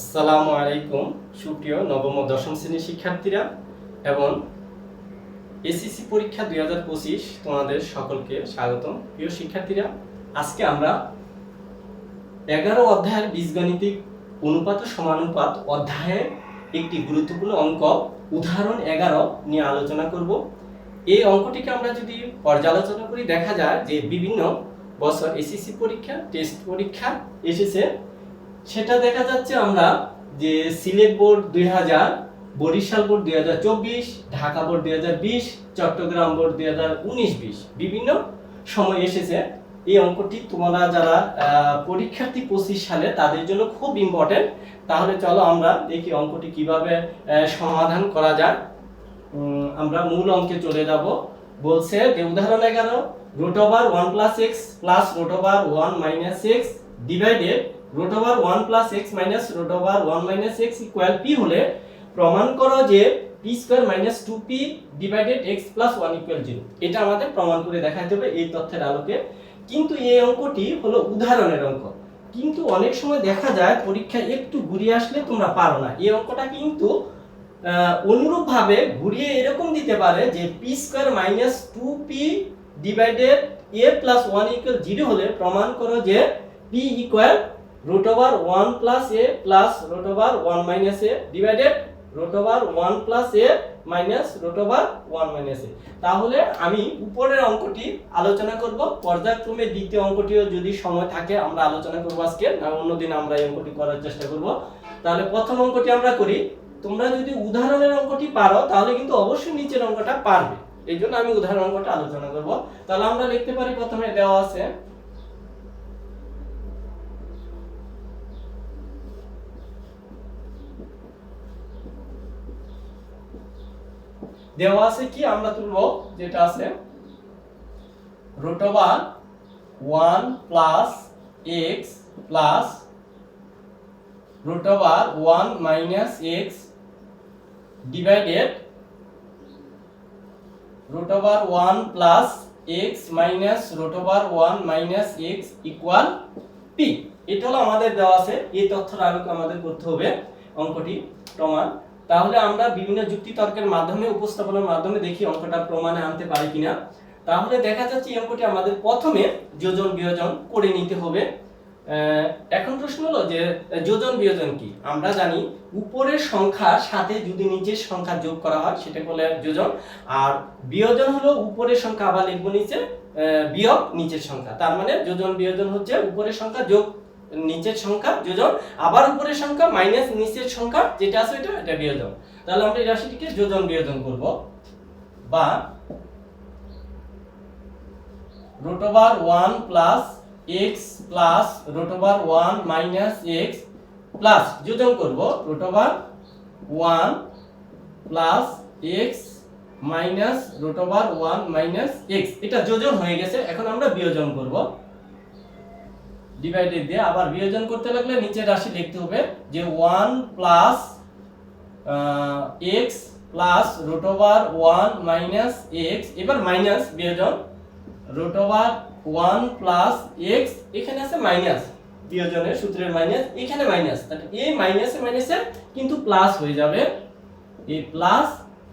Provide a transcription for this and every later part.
আসসালামু আলাইকুম সুপ্রিয় নবম ও দশম শ্রেণীর শিক্ষার্থীরা এবং এসএসসি পরীক্ষা 2025 তোমাদের সকলকে স্বাগতম। প্রিয় শিক্ষার্থীরা, আজকে আমরা 11 অধ্যায়ের বীজগণিতিক অনুপাত ও সমানুপাত অধ্যায়ে একটি গুরুত্বপূর্ণ অঙ্ক উদাহরণ 11 নিয়ে আলোচনা করব। এই অঙ্কটিকে আমরা যদি পর্যালোচনা করি, দেখা যায় যে বিভিন্ন বছর এসএসসি পরীক্ষা টেস্ট পরীক্ষা এসেছে। সেটা দেখা যাচ্ছে আমরা যে Sylhet board 2000, Barisal board 2024, Dhaka board 2020, Chittagong board 2019-20 বিভিন্ন সময় এসেছে। এই অঙ্কটি তোমরা যারা পরীক্ষার্থী 25 সালে তাদের জন্য খুব ইম্পর্টেন্ট। তাহলে চলো আমরা দেখি অঙ্কটি কিভাবে সমাধান করা যায়। আমরা মূল অঙ্কে চলে যাব। বলছে যে উদাহরণ 11 √1 + x + √1 - x divided √1 + x - √1 - x = p হলে প্রমাণ করো যে p² - 2p / x + 1 = 0। এটা আমাদের প্রমাণ করে দেখাতে হবে এই তথ্যের আলোকে। কিন্তু এই অঙ্কটি হলো উদাহরণের অঙ্ক, কিন্তু অনেক সময় দেখা যায় পরীক্ষা একটু ঘুরিয়ে আসলে তোমরা পারো না। এই অঙ্কটা কিন্তু অনুরূপভাবে ঘুরিয়ে এরকম দিতে পারে যে p² - 2p / a + 1 = 0 হলে প্রমাণ করো যে p = √1 + a + √1 - a divided √1 + a - √1 - a। তাহলে আমি উপরের অঙ্কটি আলোচনা করব, পর্যায়ক্রমে দ্বিতীয় অঙ্কটিও যদি সময় থাকে আমরা আলোচনা করব আজকে, না অন্যদিন আমরা এই অঙ্কটি করার চেষ্টা করব। তাহলে প্রথম অঙ্কটি আমরা করি। তোমরা যদি উদাহরণের অঙ্কটি পারো তাহলে কিন্তু অবশ্যই নিচের অঙ্কটা পারবে, এই জন্য আমি উদাহরণ অঙ্কটা আলোচনা করব। তাহলে আমরা লিখতে পারি, প্রথমে দেওয়া আছে কি আমরা তুলব, যেটা আছে √1 + x + √1 - x divided √1 + x - √1 - x = p। এটা হলো আমাদের দেওয়া আছে। এই তথ্যের আলোকে আমাদের করতে হবে অঙ্কটি প্রমাণ। তাহলে আমরা বিভিন্ন যুক্তি তর্কের মাধ্যমে, উপস্থাপনের মাধ্যমে দেখি অঙ্কটা প্রমাণে আনতে পারি কিনা। তাহলে দেখা যাচ্ছে এই অঙ্কটি আমাদের প্রথমে যোজন বিয়োজন করে নিতে হবে। এখন প্রশ্ন হলো যে যোজন বিয়োজন কি। আমরা জানি উপরের সংখ্যার সাথে যদি নিচের সংখ্যা যোগ করা হয় সেটা বলে যোজন, আর বিয়োজন হলো উপরের সংখ্যা আবার লিখবো নিচে বিয়োগ নিচের সংখ্যা। তার মানে যোজন বিয়োজন হচ্ছে উপরের সংখ্যা যোগ নিচের সংখ্যা যোজন, আবার উপরের সংখ্যা মাইনাস নিচের সংখ্যা যেটা আছে এটা বিয়োজন। তাহলে আমরা এই রাশিটিকে যোজন বিয়োজন করব। বা √1 + x + √1 - x প্লাস যোজন করব √1 + x - √1 - x। এটা যোজন হয়ে গেছে। এখন আমরা বিয়োজন করব ডিভাইডেড দিয়ে। আবার বিয়োজন করতে লাগলে নিচের রাশি লিখতে হবে যে 1 + x + √1 - x, এবার মাইনাস বিয়োজন √1 + x, এখানে আছে মাইনাস, বিয়োজনের সূত্রের মাইনাস, এখানে মাইনাস, তাহলে এই মাইনাসে মাইনাসে কিন্তু প্লাস হয়ে যাবে, এই প্লাস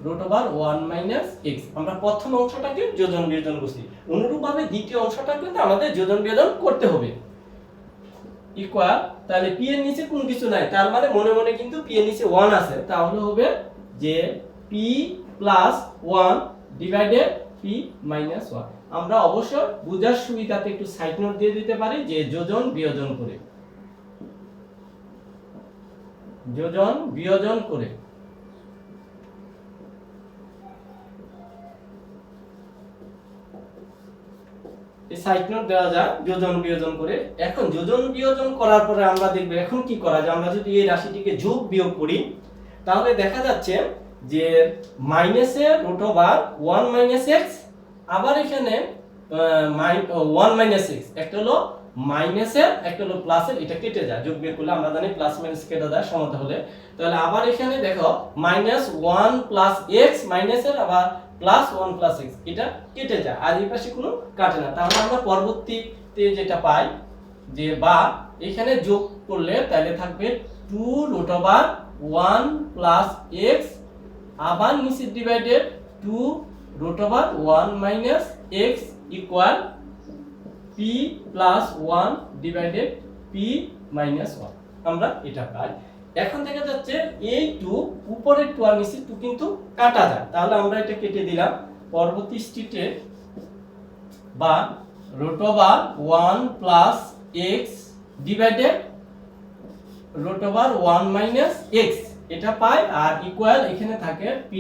√1 - x। আমরা প্রথম অংশটাকে যোজন বিয়োজন করছি, অনুরূপভাবে দ্বিতীয় অংশটা কিন্তু আমাদের যোজন বিয়োজন করতে হবে। ইকুয়াল, তাহলে p এর নিচে কোনো কিছু নাই, তার মানে মনে মনে কিন্তু p এর নিচে 1 আছে, তাহলে হবে যে p + 1 ডিভাইডেড p - 1। আমরা অবশ্য বুঝার সুবিধাতে একটু সাইড নোট দিয়ে দিতে পারি যে যোজন বিয়োজন করে, যোজন বিয়োজন করে এই সাইড নোট দেওয়া যায় যোজন বিয়োজন করে। এখন যোজন বিয়োজন করার পরে আমরা দেখব এখন কি করা যায়। আমরা যদি এই রাশিটিকে যোগ বিয়োগ করি তাহলে দেখা যাচ্ছে যে মাইনাসের √1 - x, আবার এখানে 1 - x, একটা হলো মাইনাসের একটা হলো প্লাসের, এটা কেটে যায়। যোগ বিয়োগ করলে আমরা জানি প্লাস মাইনাস কেটে যায় সমতা হলে। তাহলে আবার এখানে দেখো -1 + x মাইনাসের আবার +1 + x, এটা কেটে যায়, আর এই পাশে কোনো কাটে না। তাহলে আমরা পরবর্তীতে যেটা পাই যে বা এখানে যোগ করলে তাহলে থাকবে 2√1 + আবার নিচে divided 2√1 - x equal p + 1 divided p - 1 আমরা এটা পাই। এখন দেখা যাচ্ছে এই 2 উপরের 2 আর নিচের 2 কিন্তু কাটা যায়, তাহলে আমরা এটা কেটে দিলাম। পরবর্তী স্টেটে বা √1 + x ডিভাইডেড √1 - x এটা পাই, আর ইকুয়াল এখানে থাকে p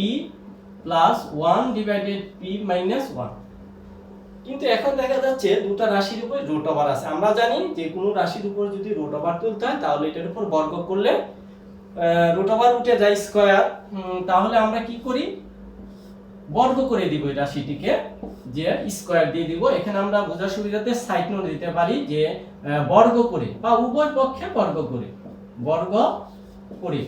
+ 1 ডিভাইডেড p - 1। কিন্তু এখন দেখা যাচ্ছে দুটো রাশির উপর রুট ওভার আছে। আমরা জানি যে কোনো রাশির উপর যদি রুট ওভার তুলতে হয় তাহলে এটার উপর বর্গ করলে রুট ওভার উঠে যায় স্কয়ার। তাহলে আমরা কি করি, বর্গ করে দিব এই রাশিটিকে, যে স্কয়ার দিয়ে দিব। এখানে আমরা বোঝার সুবিধাতে সাইড নোট দিতে পারি যে বর্গ করে বা উভয় পক্ষে বর্গ করে, বর্গ করে।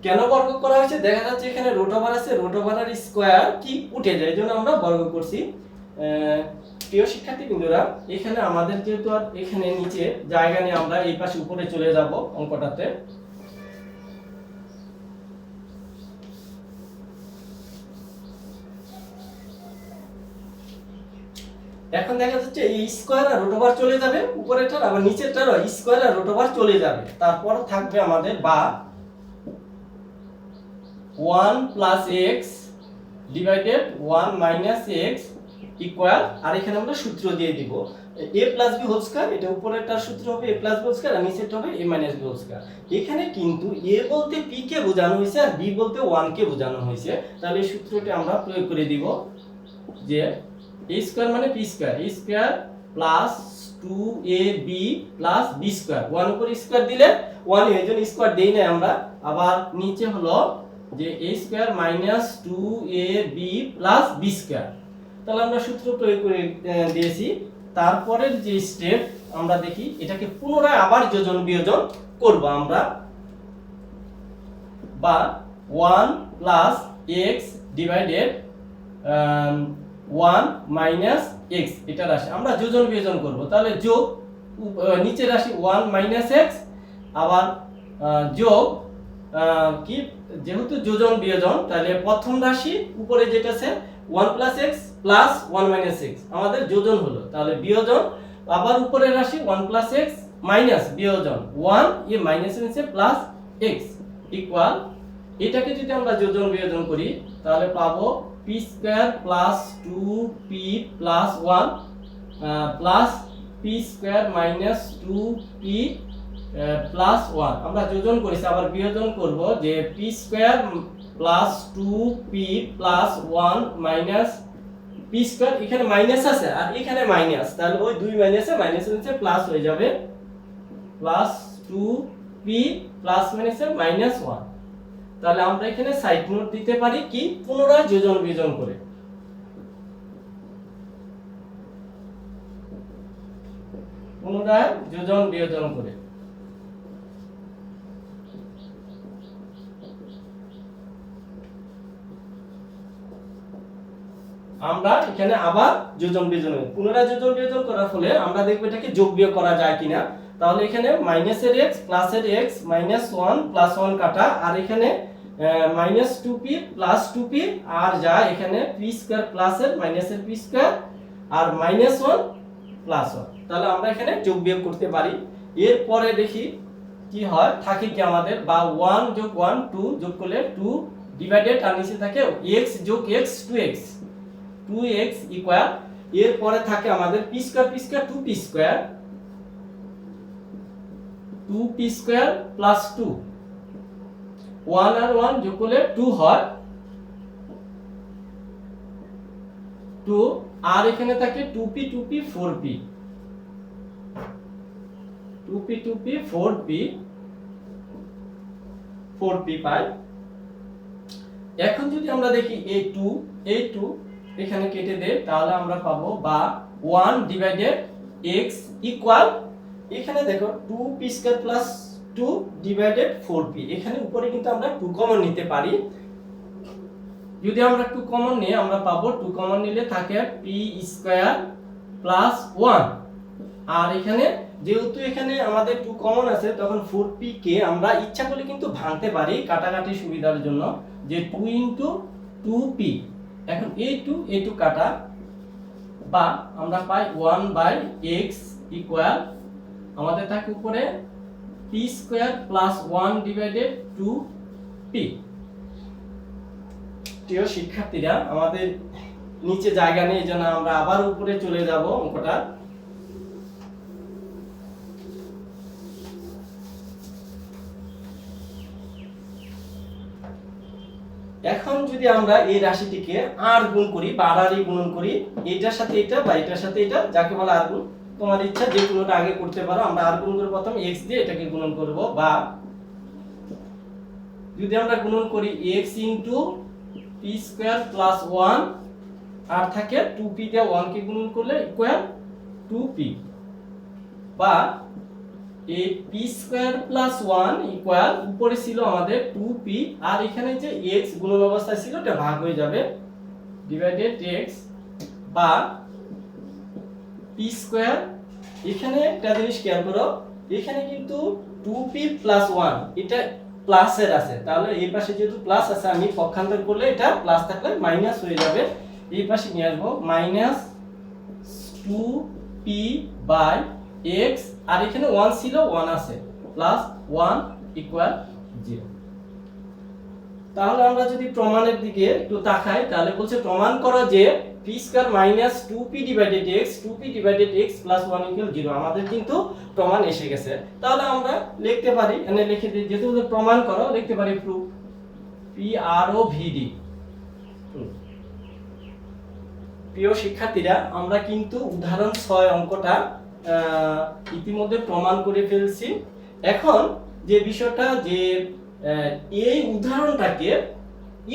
কেন বর্গ করা হয়েছে, দেখা যাচ্ছে এখানে রুট ওভার আছে, রুট ওভারের স্কয়ার কি উঠে যায়, এজন্য আমরা বর্গ করছি। প্রিয় শিক্ষার্থীবৃন্দরা, এখানে আমাদের যেহেতু আর এখানে নিচে জায়গা নিয়ে আমরা এই পাশে উপরে চলে যাব অঙ্কটাতে। এখন দেখা যাচ্ছে এই স্কয়ার আর রুট ওভার চলে যাবে উপরেরটার, আবার নিচেরটারও স্কয়ার আর রুট ওভার চলে যাবে। তারপর থাকবে আমাদের বা 1 + x ডিভাইডেড 1 - x ইকুয়াল, আর এখানে আমরা সূত্র দিয়ে দিব a + b হোল স্কয়ার। এটা উপরেরটার সূত্র হবে a + b হোল স্কয়ার, আর নিচেরটা হবে a - b হোল স্কয়ার। এখানে কিন্তু a বলতে p কে বোঝানো হয়েছে আর b বলতে 1 কে বোঝানো হয়েছে। তাহলে এই সূত্রটি আমরা প্রয়োগ করে দিব যে a স্কয়ার মানে p square, a square plus 2ab plus b square. 1 উপর স্কয়ার দিলে 1, এইজন্য স্কয়ার দেই না আমরা। আবার নিচে হলো যে a square minus 2ab plus b square. তাহলে আমরা সূত্র প্রয়োগ করে দিয়েছি। তারপরের যে স্টেপ আমরা দেখি, এটাকে পুনরায় আবার যোজন বিয়োজন করব আমরা। বা 1 + x ডিভাইডেড 1 - x এটা রাশি আমরা যোজন বিয়োজন করব। তাহলে যোগ নিচের রাশি 1 - x, আবার যোগ কি, যেহেতু যোজন বিয়োজন তাহলে প্রথম রাশি উপরে যেটা আছে 1 + x প্লাস 1 - x আমাদের যোজন হলো, তাহলে বিয়োজন, আবার উপরের রাশি 1 + x মাইনাস বিয়োজন 1 এ মাইনাস নিচে প্লাস x ইকুয়াল, এটাকে যদি আমরা যোজন বিয়োজন করি তাহলে পাবো p square plus 2p plus 1 plus p square minus 2p plus 1। আমরা যোজন করেছি, আবার বিয়োজন করব যে p square plus 2p plus 1 minus p square, এখানে মাইনাস আছে আর এখানে মাইনাস, তাহলে ওই দুই মাইনাসে মাইনাসের নিচে প্লাস হয়ে যাবে, প্লাস 2p প্লাস মাইনাসে মাইনাস 1। তাহলে আমরা এখানে সাইড নোট দিতে পারি কি, পুনরায় যোজন বিয়োজন করে। পুনরায় যোজন বিয়োজন করে আমরা এখানে আবার যোজন বিয়োজন, পুনরায় যোজন বিয়োজন করার ফলে আমরা দেখব এটাকে যোগ বিয়োগ করা যায় কিনা। তাহলে এখানে মাইনাসের x প্লাসের x -1 প্লাস 1 কাটা, আর এখানে -2p প্লাস 2p, আর যা এখানে p স্কয়ার প্লাসের মাইনাসের p স্কয়ার আর -1 প্লাস 1। তাহলে আমরা এখানে যোগ বিয়োগ করতে পারি। এরপরে দেখি কি হয়, থাকে কি আমাদের, বা 1 + 1 2 যোগ করলে 2 ডিভাইডেড, আর নিচে থাকে x + x 2x ইকুয়াল, এরপরে থাকে আমাদের p square 2p square 2p square plus 2, 1 আর 1 যোগ করলে 2 হয় 2, আর এখানে থাকে 2p 4p 4p পাই। এখন যদি আমরা দেখি এই 2 এখানে কেটে দেই, তাহলে আমরা পাবো বা 1 ডিভাইডেড x ইকুয়াল, এখানে দেখো 2p square plus 2 divided 4p, এখানে উপরে কিন্তু আমরা 2 কমন নিতে পারি। যদি আমরা 2 কমন নিই আমরা পাবো 2 কমন নিলে থাকে p স্কয়ার প্লাস 1, আর এখানে যেহেতু এখানে আমাদের 2 কমন আছে, তখন 4p কে আমরা ইচ্ছা করলে কিন্তু ভাঙতে পারি কাটাকাটি সুবিধার জন্য, যে 2 ইনটু 2p। এখন a2 কাটা, বা আমরা পাই 1/x ইকুয়াল আমাদের থাকে উপরে p square plus 1 divided 2p। প্রিয় শিক্ষার্থীরা, আমাদের নিচে জায়গা নেই, এজন্য আমরা আবার উপরে চলে যাব অঙ্কটা। এখন যদি আমরা এই রাশিটিকে r গুণ করি বা r গুণন করি, এটার সাথে এটা বা এটার সাথে এটা, যাকে বলে r গুণ, তোমার ইচ্ছা যে কোনোটা আগে করতে পারো। আমরা r গুণ করে প্রথম x দিয়ে এটাকে গুণন করব, বা যদি আমরা গুণন করি x into p square plus 1, আর থাকে 2p দিয়ে 1 কে গুণন করলে ইকুয়াল 2p, বা এই p স্কয়ার প্লাস 1 ইকুয়াল উপরে ছিল আমাদের 2p, আর এখানে যে x গুণন অবস্থায় ছিল এটা ভাগ হয়ে যাবে ডিভাইডেড x, বা p স্কয়ার। এখানে একটা জিনিস খেয়াল করো, এখানে কিন্তু 2p প্লাস 1 এটা প্লাসের আছে, তাহলে এই পাশে যেহেতু প্লাস আছে, আমি পক্ষান্তর করলে এটা প্লাস থাকলে মাইনাস হয়ে যাবে, এই পাশে নিয়ে আসবো মাইনাস 2p বাই x, আর এখানে 1 ছিল 1 আছে, প্লাস 1 ইকুয়াল 0। তাহলে আমরা যদি প্রমাণের দিকে একটু তাকাই, তাহলে বলছে প্রমাণ করো যে p square minus 2p divided x 2p divided x plus 1 equal 0। আমাদের কিন্তু প্রমাণ এসে গেছে, তাহলে আমরা লিখতে পারি, এখানে লিখে দিই, যেহেতু প্রমাণ করো লিখতে পারি proof p r o v d। প্রিয় শিক্ষার্থীরা, আমরা কিন্তু উদাহরণ 6 অঙ্কটা ইতিমধ্যে প্রমাণ করে ফেলছি। এখন যে বিষয়টা, যে এই উদাহরণটাকে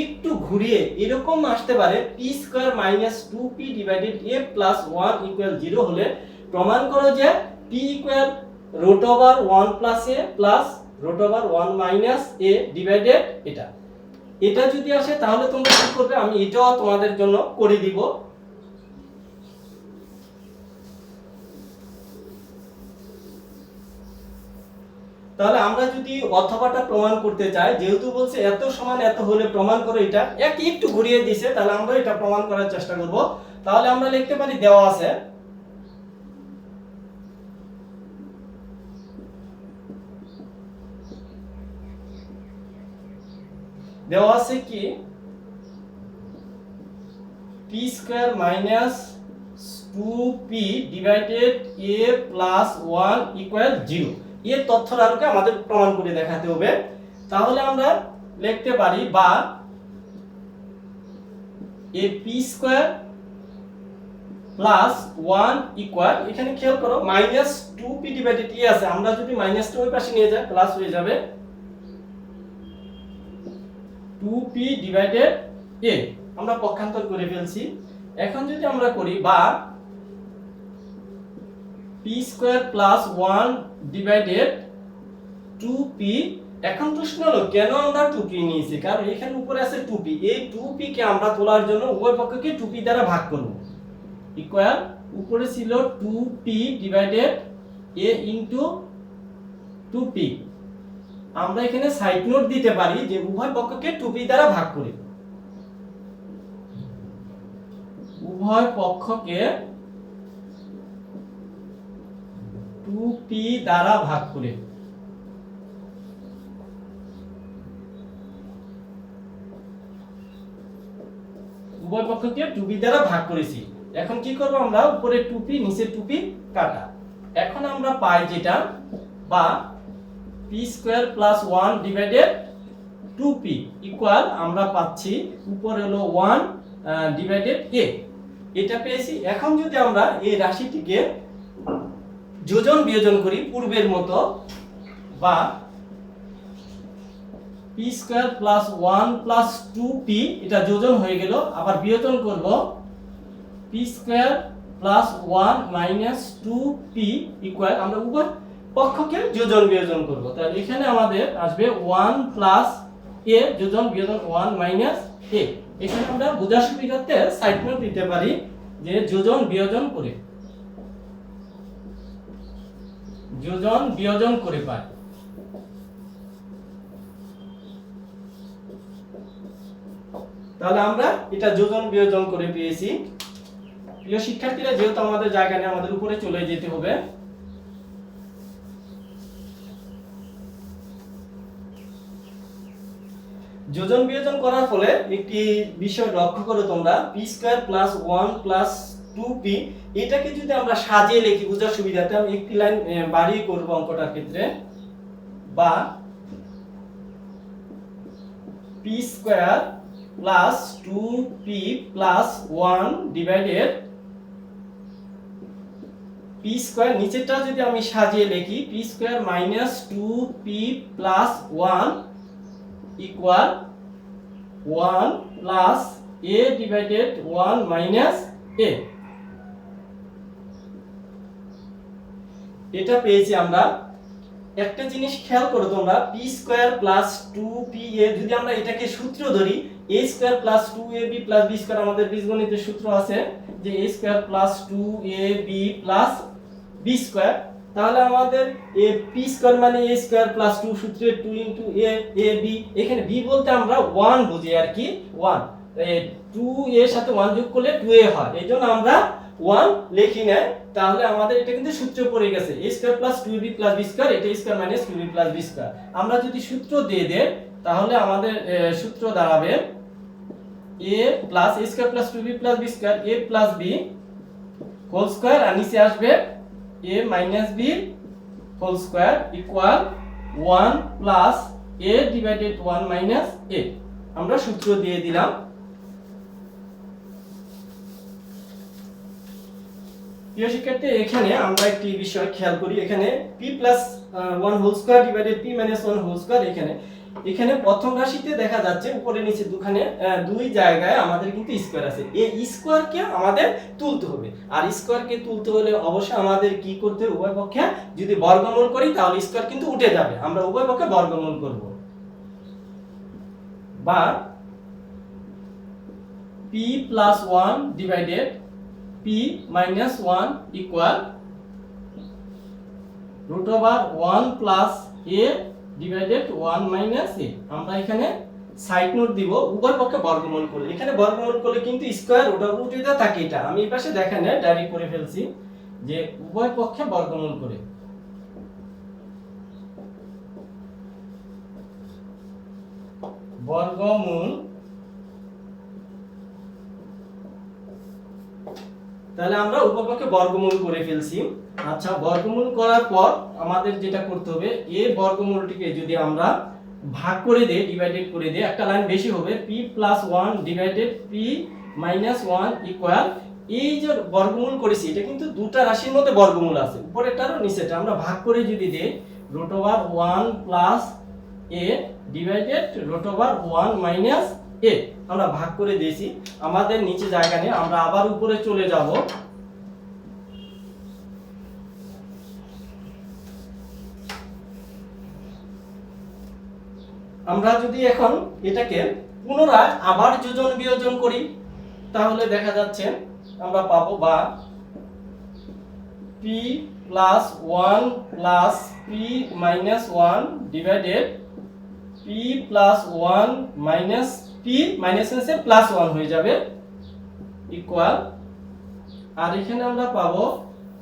একটু ঘুরিয়ে এরকম আসতে পারে, p square minus 2p divided a plus 1 equal 0 হলে প্রমাণ করো যে p equal root over 1 plus a plus root over 1 minus a divided এটা যদি আসে, তাহলে তোমরা কি করবে, আমি এটাও তোমাদের জন্য করে দিব। তাহলে আমরা যদি অথবাটা প্রমাণ করতে চাই, যেহেতু বলছে এত সমান এত হলে প্রমাণ করো, এটা একটু ঘুরিয়ে দিয়েছে, তাহলে আমরা এটা প্রমাণ করার চেষ্টা করব। তাহলে আমরা লিখতে পারি, দেওয়া আছে কি p square minus 2p divided a plus 1 equal 0। এর তথ্যটাকে আমাদের প্রমাণ করে দেখাতে হবে। তাহলে আমরা লিখতে পারি, বা a p square plus 1 equal, এখানে খেয়াল করো মাইনাস 2p ডিভাইডেড a আছে, আমরা যদি মাইনাসটা ওই পাশে নিয়ে যাই প্লাস হয়ে যাবে 2p ডিভাইডেড a, আমরা পক্ষান্তর করে ফেলছি। এখন যদি আমরা করি, বা p square plus 1 divided 2p। এখন প্রশ্ন হলো কেন আমরা 2p নিয়েছি, কারণ এখানে উপরে আছে 2p, এই 2p কে আমরা তোলার জন্য উভয় পক্ষকে 2p দ্বারা ভাগ করব, ইকুয়াল উপরে ছিল 2p divided a into 2p। আমরা এখানে সাইড নোট দিতে পারি যে উভয় পক্ষকে 2p দ্বারা ভাগ করি, উভয় পক্ষকে 2p দ্বারা ভাগ করে। উভয় পক্ষকে 2p দ্বারা ভাগ করেছি। এখন কি করব, আমরা উপরে 2p নিচে 2p কাটা। এখন আমরা পাই যেটা, বা p square plus 1 divided 2p equal, আমরা পাচ্ছি উপরে হলো 1 ডিভাইডেড a, এটা পেয়েছি। এখন যদি আমরা এই রাশিটিকে যোজন বিয়োজন করি পূর্বের মতো, বা p square plus 1 plus 2p, এটা যোজন হয়ে গেল, আবার বিয়োজন করব p square plus 1 minus 2p equal, আমরা উভয় পক্ষকে যোজন বিয়োজন করব। তাহলে এখানে আমাদের আসবে 1 প্লাস a যোজন বিয়োজন 1 মাইনাস a। এখানে আমরা বোঝার সুবিধার্থে সাইড নোট দিতে পারি যে যোজন বিয়োজন করে। যোজন বিয়োজন করে পাই। তাহলে আমরা এটা যোজন বিয়োজন করে পেয়েছি। প্রিয় শিক্ষার্থীরা, যেহেতু আমাদের জায়গা নেই, আমাদের উপরে চলে যেতে হবে। যোজন বিয়োজন করার ফলে একটি বিষয় লক্ষ্য করো তোমরা, p square plus 1 plus 2p, এটাকে যদি আমরা সাজিয়ে লিখি বোঝার সুবিধাতে, আমি একটি লাইন বাড়িয়ে করব অঙ্কটার ক্ষেত্রে, বা p square plus 2p plus 1 divided p square, নিচেরটা যদি আমি সাজিয়ে লিখি p square minus 2p plus 1 equal 1 plus a divided 1 minus a। এটা পেয়েছি আমরা। একটা জিনিস খেয়াল করো তোমরা, p স্কয়ার প্লাস 2pa, যদি আমরা এটাকে সূত্র ধরি, a square plus 2ab plus b square, আমাদের বীজগণিতের সূত্র আছে যে a square plus 2ab plus b square, তাহলে আমাদের a p স্কয়ার মানে a স্কয়ার প্লাস 2 সূত্রে 2 ইনটু a ab, এখানে b বলতে আমরা 1 বুঝি আর কি, 1, 2a এর সাথে 1 যোগ করলে 2a হয়, এইজন্য আমরা 1 লিখি না। তাহলে আমাদের এটা কিন্তু সূত্র পড়ে গেছে, a square plus 2ab plus b square, এটা a square minus 2b plus b square. আমরা যদি সূত্র দিয়ে দেই তাহলে আমাদের সূত্র দাঁড়াবে a plus a square plus 2b plus b square, a plus b whole square, আর নিচে আসবে a minus b whole square equal 1 plus a divided 1 minus a। আমরা সূত্র দিয়ে দিলাম। প্রিয় শিক্ষার্থী, এখানে আমরা একটি বিষয় খেয়াল করি, এখানে p plus 1 whole square divided p minus 1 whole square, এখানে প্রথম রাশিতে দেখা যাচ্ছে উপরে নিচে দুই জায়গায় আমাদের কিন্তু স্কয়ার আছে, এই স্কয়ারকে আমাদের তুলতে হবে, আর স্কয়ারকে তুলতে হলে অবশ্যই আমাদের কি করতে হবে, উভয় পক্ষে যদি বর্গমূল করি তাহলে স্কয়ার কিন্তু উঠে যাবে, আমরা উভয় পক্ষে বর্গমূল করব, বা p plus 1 divided p minus 1 equal root over 1 plus a divided 1 minus a। আমরা এখানে সাইড নোট দিব, উভয় পক্ষে বর্গমূল করলে, এখানে বর্গমূল করলে কিন্তু স্কয়ার ওটা উঠে থাকে, এটা আমি এই পাশে দেখেন ডাইরেক্ট করে ফেলছি যে উভয় পক্ষে বর্গমূল করে, বর্গমূল, তাহলে আমরা উভয় পক্ষে বর্গমূল করে ফেলছি। আচ্ছা, বর্গমূল করার পর আমাদের যেটা করতে হবে, a বর্গমূলটিকে যদি আমরা ভাগ করে দেই, ডিভাইডেড করে দেই, একটা লাইন বেশি হবে, p plus 1 divided p minus 1 equal, এই যে বর্গমূল করেছি এটা কিন্তু দুটা রাশির মধ্যে বর্গমূল আছে, উপরেরটার আর নিচেরটা, আমরা ভাগ করে যদি দেই root over 1 plus a divided root over 1 minus a, আমরা ভাগ করে দিয়েছি, আমাদের নিচে জায়গা নেই, আমরা আবার উপরে চলে যাব। আমরা যদি এখন এটাকে পুনরায় আবার যোজন বিয়োজন করি তাহলে দেখা যাচ্ছে আমরা পাবো, বা p plus 1 plus p minus 1 divided p plus 1 minus p minus a plus 1 হয়ে যাবে ইকুয়াল, আর এখানে আমরা পাবো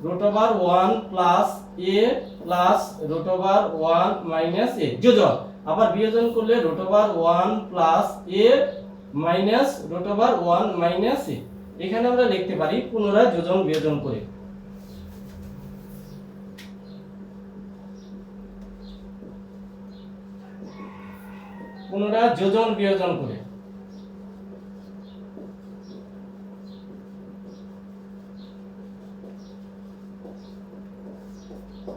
root over 1 plus a plus root over 1 minus a, যোজন, আবার বিয়োজন করলে root over 1 plus a minus root over 1 minus a। এখানে আমরা লিখতে পারি পুনরায় যোজন বিয়োজন করে, পুনরায় যোজন বিয়োজন করে।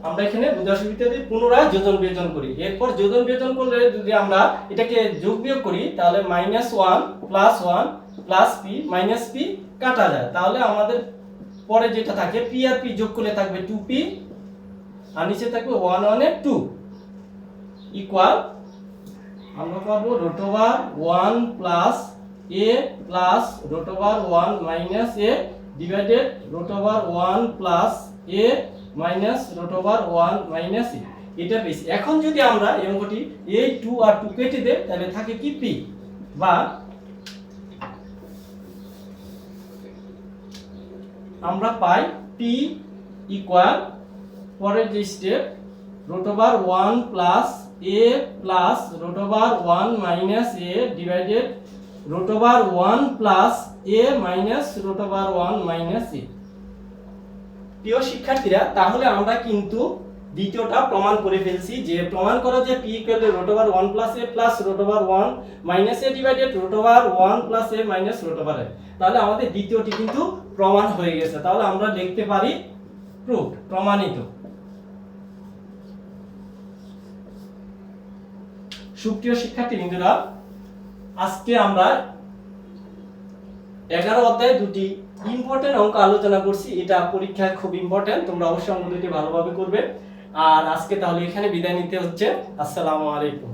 আমরা এখানে বোঝার সুবিধাতে পুনরায় যোজন বিয়োজন করি, এরপর যোজন বিয়োজন করলে যদি আমরা এটাকে যোগ বিয়োগ করি তাহলে minus 1 plus p minus p কাটা যায়, তাহলে আমাদের পরে যেটা থাকে p আর p যোগ করলে থাকবে 2p, আর নিচে থাকবে 1 1 এ 2 ইকুয়াল, আমরা পাবো root over 1 plus a plus root over 1 minus a divided root over 1 plus a minus root over 1 minus a, এটা পেয়েছি। এখন যদি আমরা এই অঙ্কটি a 2 আর 2 কেটে দেই তাহলে থাকে কি p, বা আমরা পাই p ইকুয়াল পরের যে step root over 1 plus a plus root over 1 minus a divided root over 1 plus a minus root over 1 minus a। প্রিয় শিক্ষার্থীরা, তাহলে আমরা কিন্তু দ্বিতীয়টা প্রমাণ করে ফেলছি, যে প্রমাণ করা যে p equal to root over 1 plus a plus root over 1 minus a divided root over 1 plus a minus root over a। তাহলে আমাদের দ্বিতীয়টি কিন্তু প্রমাণ হয়ে গেছে। তাহলে আমরা লিখতে পারি প্রুফড, প্রমাণিত। সুপ্রিয় শিক্ষার্থীবৃন্দরা, আজকে আমরা 11 অধ্যায়ে দুটি ইম্পর্টেন্ট অঙ্ক আলোচনা করছি। এটা পরীক্ষায় খুব ইম্পর্টেন্ট, তোমরা অবশ্যই অঙ্ক দুটি ভালোভাবে করবে। আর আজকে তাহলে এখানে বিদায় নিতে হচ্ছে। আসসালামু আলাইকুম।